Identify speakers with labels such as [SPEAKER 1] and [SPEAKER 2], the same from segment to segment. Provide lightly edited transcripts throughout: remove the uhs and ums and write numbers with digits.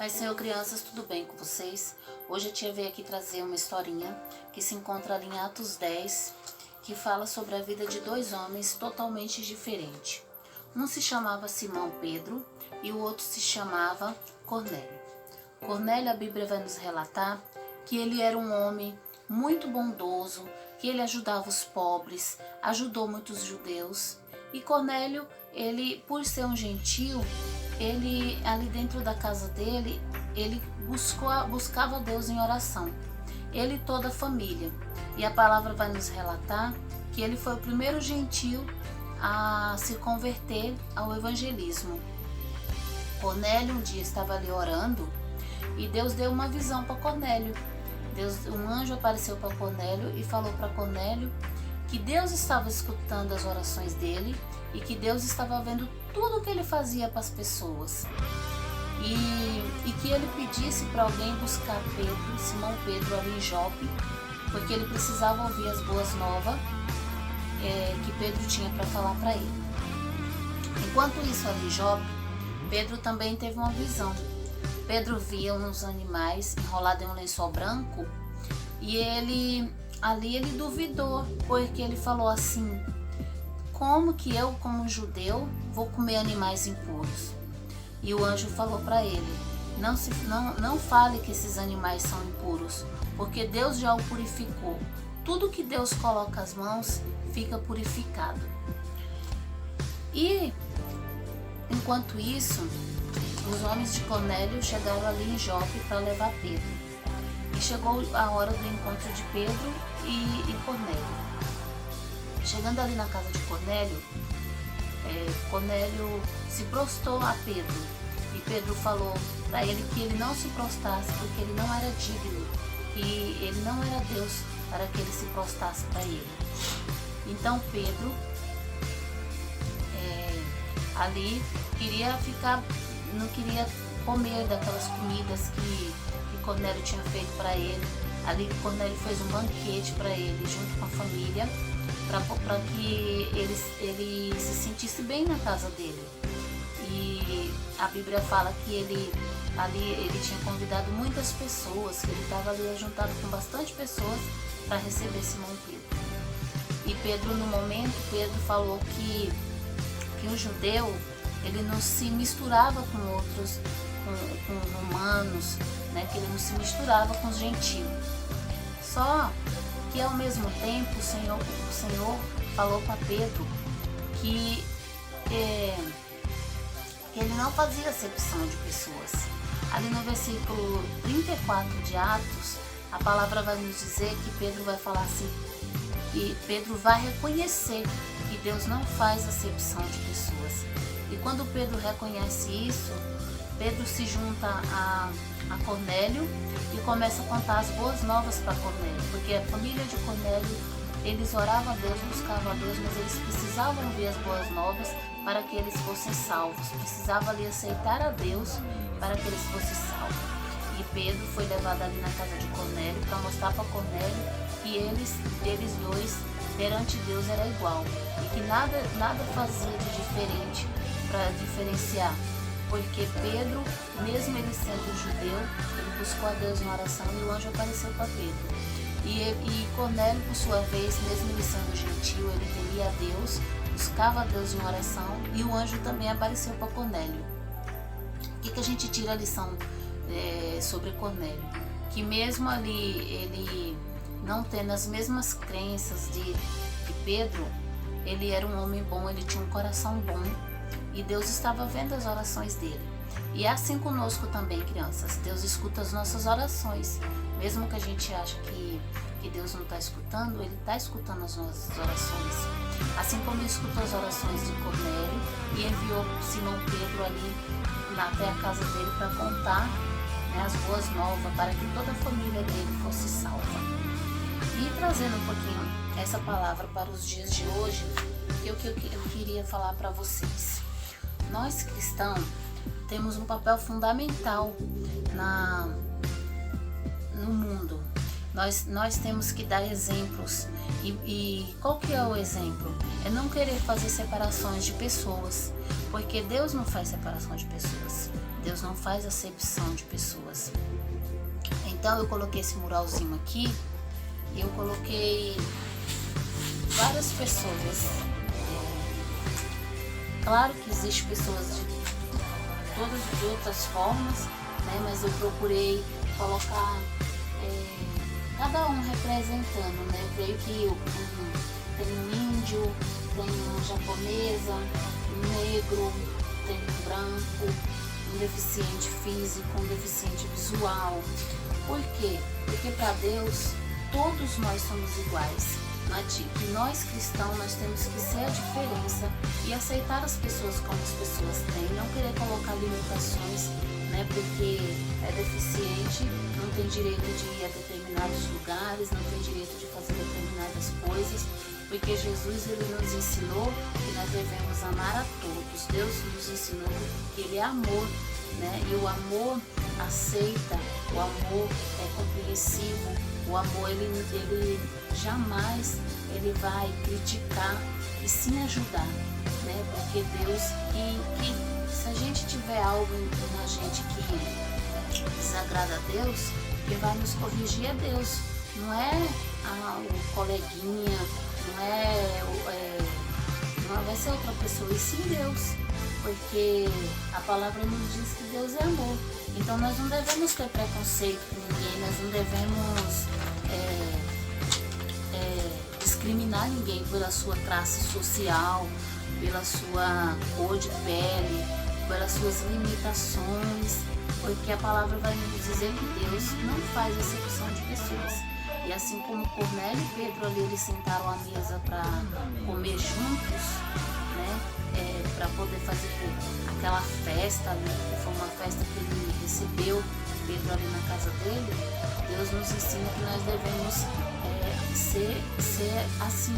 [SPEAKER 1] Pai, Senhor, crianças, tudo bem com vocês? Hoje a tia veio aqui trazer uma historinha que se encontra ali em Atos 10, que fala sobre a vida de dois homens totalmente diferentes. Um se chamava Simão Pedro e o outro se chamava Cornélio. Cornélio, a Bíblia vai nos relatar que ele era um homem muito bondoso, que ele ajudava os pobres, ajudou muitos judeus. E Cornélio, ele, por ser um gentio, ele ali dentro da casa dele, ele buscava Deus em oração. Ele e toda a família. E a palavra vai nos relatar que ele foi o primeiro gentio a se converter ao evangelismo. Cornélio um dia estava ali orando e Deus deu uma visão para Cornélio. Um anjo apareceu para Cornélio e falou para Cornélio que Deus estava escutando as orações dele e que Deus estava vendo tudo o que ele fazia para as pessoas. E que ele pedisse para alguém buscar Simão Pedro ali em Jope, porque ele precisava ouvir as boas novas que Pedro tinha para falar para ele. Enquanto isso ali em Jope, Pedro também teve uma visão. Pedro via uns animais enrolados em um lençol branco e ele duvidou, porque ele falou assim: como que eu, como judeu, vou comer animais impuros? E o anjo falou para ele: não fale que esses animais são impuros, porque Deus já o purificou. Tudo que Deus coloca as mãos fica purificado. E enquanto isso, os homens de Cornélio chegaram ali em Jope para levar Pedro. E chegou a hora do encontro de Pedro e Cornélio. Chegando ali na casa de Cornélio, Cornélio se prostrou a Pedro. E Pedro falou para ele que ele não se prostrasse, porque ele não era digno, que ele não era Deus para que ele se prostrasse para ele. Então Pedro ali não queria comer daquelas comidas que Cornélio tinha feito para ele. Ali Cornélio fez um banquete para ele, junto com a família, para que ele se sentisse bem na casa dele. E a Bíblia fala que ele tinha convidado muitas pessoas, que ele estava ali juntado com bastante pessoas para receber Simão Pedro. E Pedro, no momento, falou que o judeu, ele não se misturava com outros, com romanos, né? Que ele não se misturava com os gentios. Só que ao mesmo tempo o Senhor falou para Pedro que ele não fazia acepção de pessoas. Ali no versículo 34 de Atos, a palavra vai nos dizer que Pedro vai falar assim, e Pedro vai reconhecer que Deus não faz acepção de pessoas. E quando Pedro reconhece isso, Pedro se junta a Cornélio e começa a contar as boas novas para Cornélio, porque a família de Cornélio, eles oravam a Deus, buscavam a Deus, mas eles precisavam ouvir as boas novas para que eles fossem salvos. Precisavam ali aceitar a Deus para que eles fossem salvos. E Pedro foi levado ali na casa de Cornélio para mostrar para Cornélio que eles dois perante Deus era igual e que nada fazia de diferente para diferenciar, porque Pedro, mesmo ele sendo judeu, ele buscou a Deus em oração e o anjo apareceu para Pedro. E Cornélio, por sua vez, mesmo ele sendo gentil, ele temia a Deus, buscava a Deus em oração e o anjo também apareceu para Cornélio. O que a gente tira a lição sobre Cornélio? Que mesmo ali ele não tendo as mesmas crenças de Pedro, ele era um homem bom, ele tinha um coração bom e Deus estava vendo as orações dele. E é assim conosco também, crianças. Deus escuta as nossas orações. Mesmo que a gente ache que Deus não está escutando, Ele está escutando as nossas orações. Assim como Ele escutou as orações de Cornélio e enviou Simão Pedro ali até a casa dele para contar, né, as boas novas, para que toda a família dele fosse salva. E trazendo um pouquinho essa palavra para os dias de hoje, eu queria falar para vocês. Nós cristãos temos um papel fundamental no mundo. Nós temos que dar exemplos. E qual que é o exemplo? É não querer fazer separações de pessoas, porque Deus não faz separação de pessoas. Deus não faz acepção de pessoas. Então eu coloquei esse muralzinho aqui e eu coloquei várias pessoas. Claro que existem pessoas de todas de outras formas, né? Mas eu procurei colocar cada um representando, né? Eu creio que tem um índio, tem uma japonesa, um negro, tem um branco, um deficiente físico, um deficiente visual. Por quê? Porque para Deus todos nós somos iguais. E nós cristãos, nós temos que ser a diferença e aceitar as pessoas como as pessoas têm, não querer colocar limitações, né? Porque é deficiente, não tem direito de ir a determinados lugares, não tem direito de fazer determinadas coisas, porque Jesus ele nos ensinou que nós devemos amar a todos. Deus nos ensinou que Ele é amor, né? E o amor aceita, o amor é compreensivo, o amor ele jamais ele vai criticar e sim ajudar, né? Porque Deus, que se a gente tiver algo na gente que desagrada a Deus, quem vai nos corrigir é Deus, não é o coleguinha, não vai ser outra pessoa, e sim Deus, porque a palavra nos diz que Deus é amor. Então nós não devemos ter preconceito com ninguém, nós não devemos discriminar ninguém pela sua classe social, pela sua cor de pele, pelas suas limitações, porque a palavra vai nos dizer que Deus não faz acepção de pessoas. E assim como Cornélio e Pedro ali, eles sentaram à mesa para comer juntos, né? Para poder fazer aquela festa ali, que foi uma festa que ele recebeu Pedro ali na casa dele. Deus nos ensina que nós devemos ser assim,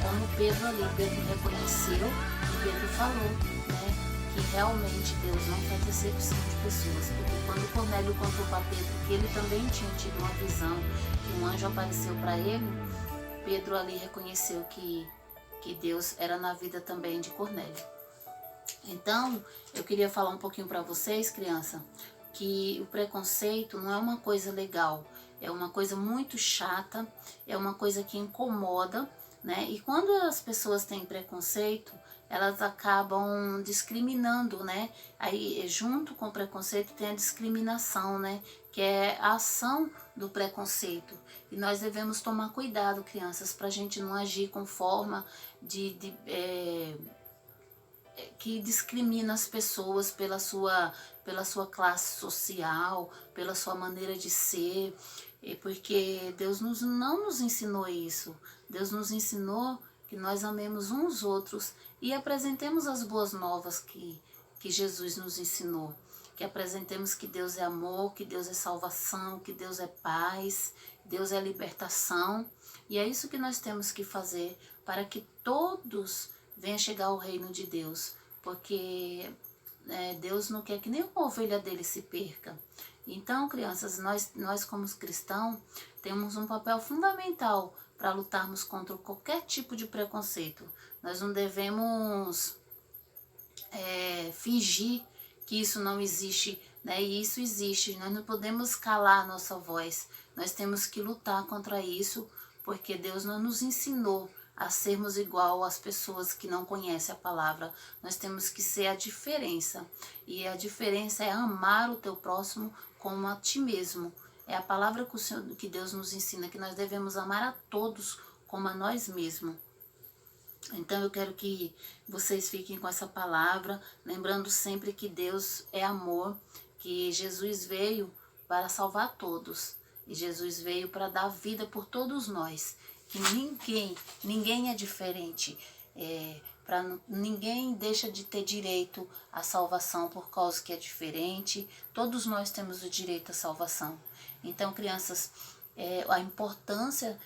[SPEAKER 1] como Pedro ali. Pedro reconheceu e Pedro falou, né, que realmente Deus não faz acepção de pessoas, porque quando Cornélio contou para Pedro que ele também tinha tido uma visão, que um anjo apareceu para ele, Pedro ali reconheceu que Deus era na vida também de Cornélio. Então, eu queria falar um pouquinho para vocês, criança, que o preconceito não é uma coisa legal, é uma coisa muito chata, é uma coisa que incomoda, né? E quando as pessoas têm preconceito, elas acabam discriminando, né? Aí, junto com o preconceito, tem a discriminação, né? Que é a ação do preconceito. E nós devemos tomar cuidado, crianças, para a gente não agir com forma que discrimina as pessoas pela sua classe social, pela sua maneira de ser, porque Deus não nos ensinou isso. Deus nos ensinou que nós amemos uns aos outros e apresentemos as boas novas que Jesus nos ensinou. Que apresentemos que Deus é amor, que Deus é salvação, que Deus é paz, Deus é libertação. E é isso que nós temos que fazer para que todos venham chegar ao reino de Deus. Porque Deus não quer que nenhuma ovelha dele se perca. Então, crianças, nós como cristãos temos um papel fundamental para lutarmos contra qualquer tipo de preconceito. Nós não devemos fingir que isso não existe, né? E isso existe. Nós não podemos calar a nossa voz. Nós temos que lutar contra isso, porque Deus não nos ensinou a sermos igual às pessoas que não conhecem a palavra. Nós temos que ser a diferença. E a diferença é amar o teu próximo como a ti mesmo. É a palavra que Deus nos ensina, que nós devemos amar a todos como a nós mesmos. Então eu quero que vocês fiquem com essa palavra, lembrando sempre que Deus é amor, que Jesus veio para salvar todos. E Jesus veio para dar vida por todos nós. Que ninguém é diferente. Ninguém deixa de ter direito à salvação por causa que é diferente. Todos nós temos o direito à salvação. Então, crianças, a importância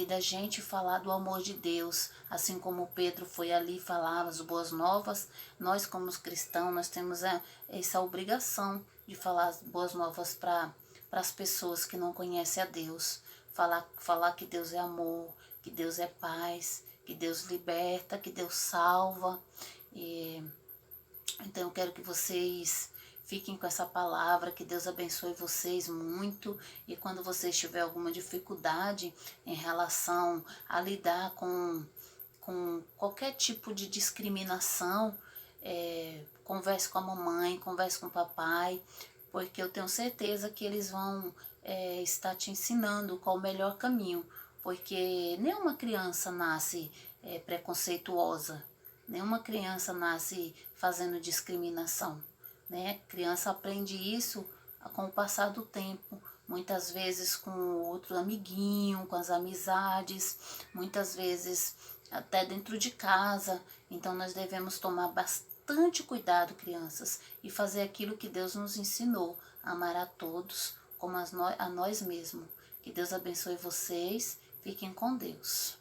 [SPEAKER 1] da gente falar do amor de Deus, assim como Pedro foi ali falar as boas novas, nós como cristãos, nós temos essa obrigação de falar as boas novas para as pessoas que não conhecem a Deus. Falar que Deus é amor, que Deus é paz, que Deus liberta, que Deus salva. Então eu quero que vocês Fiquem com essa palavra, que Deus abençoe vocês muito. E quando vocês tiverem alguma dificuldade em relação a lidar com qualquer tipo de discriminação, converse com a mamãe, converse com o papai, porque eu tenho certeza que eles vão estar te ensinando qual o melhor caminho, porque nenhuma criança nasce preconceituosa, nenhuma criança nasce fazendo discriminação, né? A criança aprende isso com o passar do tempo, muitas vezes com outro amiguinho, com as amizades, muitas vezes até dentro de casa. Então nós devemos tomar bastante cuidado, crianças, e fazer aquilo que Deus nos ensinou, amar a todos como a nós mesmos. Que Deus abençoe vocês, fiquem com Deus.